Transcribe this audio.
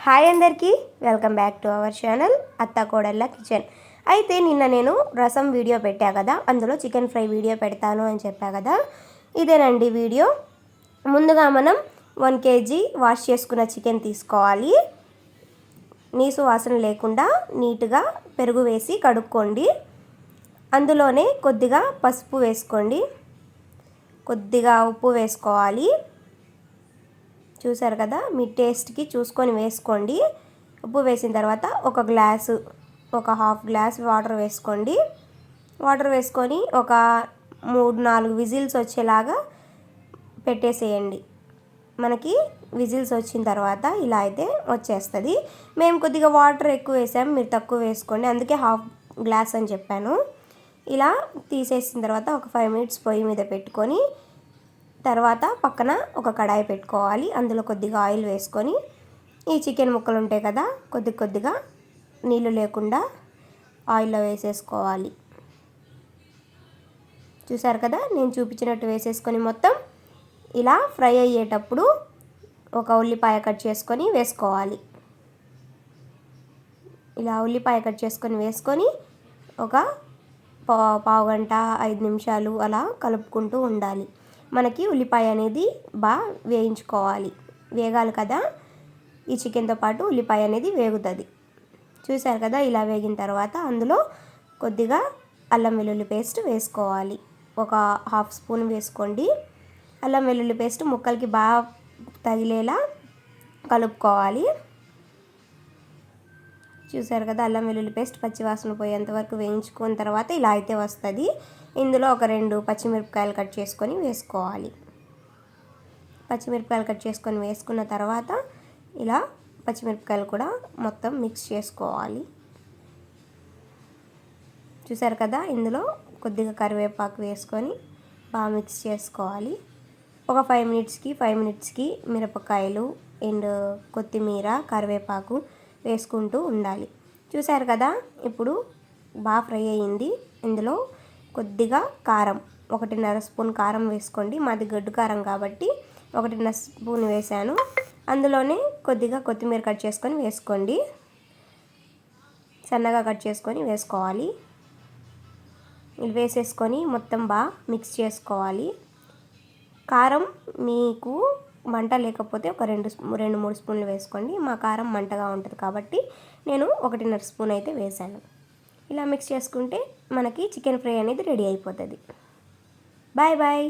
Hi అందరికీ, welcome back to our channel అత్త కోడళ్ళ kitchen. అయితే నిన్న నేను రసం వీడియో పెట్టా కదా, అందులో చికెన్ ఫ్రై వీడియో పెడతాను అని చెప్పా కదా, ఇదేనండి వీడియో. ముందుగా మనం 1 kg వాష్ చేసుకున్న చికెన్ తీసుకోవాలి. నీసు వాసన లేకుండా నీట్గా పెరుగు వేసి కడుక్కోండి. అందులోనే కొద్దిగా పసుపు వేసుకోండి, కొద్దిగా ఉప్పు వేసుకోవాలి. చూసారు కదా, మీ టేస్ట్కి చూసుకొని వేసుకోండి. ఉప్పు వేసిన తర్వాత ఒక హాఫ్ గ్లాస్ వాటర్ వేసుకోండి. వాటర్ వేసుకొని ఒక 3-4 విజిల్స్ వచ్చేలాగా పెట్టేసేయండి. మనకి విజిల్స్ వచ్చిన తర్వాత ఇలా అయితే వచ్చేస్తుంది. మేము కొద్దిగా వాటర్ ఎక్కువ వేసాము, మీరు తక్కువ వేసుకోండి, అందుకే హాఫ్ గ్లాస్ అని చెప్పాను. ఇలా తీసేసిన తర్వాత ఒక 5 minutes పొయ్యి మీద పెట్టుకొని తర్వాత పక్కన ఒక కడాయి పెట్టుకోవాలి. అందులో కొద్దిగా ఆయిల్ వేసుకొని ఈ చికెన్ ముక్కలు ఉంటాయి కదా, కొద్దిగా నీళ్ళు లేకుండా ఆయిల్లో వేసేసుకోవాలి. చూసారు కదా, నేను చూపించినట్టు వేసేసుకొని మొత్తం ఇలా ఫ్రై అయ్యేటప్పుడు ఒక ఉల్లిపాయ కట్ చేసుకొని వేసుకోవాలి. ఇలా ఉల్లిపాయ కట్ చేసుకొని వేసుకొని ఒక పావు గంట 5 నిమిషాలు అలా కలుపుకుంటూ ఉండాలి. మనకి ఉల్లిపాయ అనేది బాగా వేయించుకోవాలి, వేగాలి కదా, ఈ చికెన్తో పాటు ఉల్లిపాయ అనేది వేగుతుంది. చూసారు కదా, ఇలా వేగిన తర్వాత అందులో కొద్దిగా అల్లం వెల్లుల్లి పేస్ట్ వేసుకోవాలి. ఒక హాఫ్ స్పూన్ వేసుకోండి. అల్లం వెల్లుల్లి పేస్ట్ ముక్కలకి బాగా తగిలేలా కలుపుకోవాలి. చూసారు కదా, అల్లం వెల్లుల్లి పేస్ట్ పచ్చివాసన పోయేంత వరకు వేయించుకున్న తర్వాత ఇలా అయితే వస్తుంది. ఇందులో ఒక 2 పచ్చిమిరపకాయలు కట్ చేసుకొని వేసుకోవాలి. పచ్చిమిరపకాయలు కట్ చేసుకొని వేసుకున్న తర్వాత ఇలా పచ్చిమిరపకాయలు కూడా మొత్తం మిక్స్ చేసుకోవాలి. చూసారు కదా, ఇందులో కొద్దిగా కరివేపాకు వేసుకొని బాగా మిక్స్ చేసుకోవాలి. ఒక 5 minutesకి మిరపకాయలు అండ్ కొత్తిమీర, కరివేపాకు వేసుకుంటూ ఉండాలి. చూసారు కదా, ఇప్పుడు బాగా ఫ్రై అయ్యింది. ఇందులో కొద్దిగా కారం, 1.5 స్పూన్ కారం వేసుకోండి. మాది గడ్డు కారం కాబట్టి 1.5 స్పూన్ వేసాను. అందులోనే కొద్దిగా కొత్తిమీర కట్ చేసుకొని వేసుకోండి, సన్నగా కట్ చేసుకొని వేసుకోవాలి. ఇది వేసేసుకొని మొత్తం బాగా మిక్స్ చేసుకోవాలి. కారం మీకు మంట లేకపోతే ఒక 2-3 స్పూన్లు వేసుకోండి. మా కారం మంటగా ఉంటుంది కాబట్టి నేను 1.5 స్పూన్ అయితే వేసాను. ఇలా మిక్స్ చేసుకుంటే మనకి చికెన్ ఫ్రై అనేది రెడీ అయిపోతుంది. Bye bye.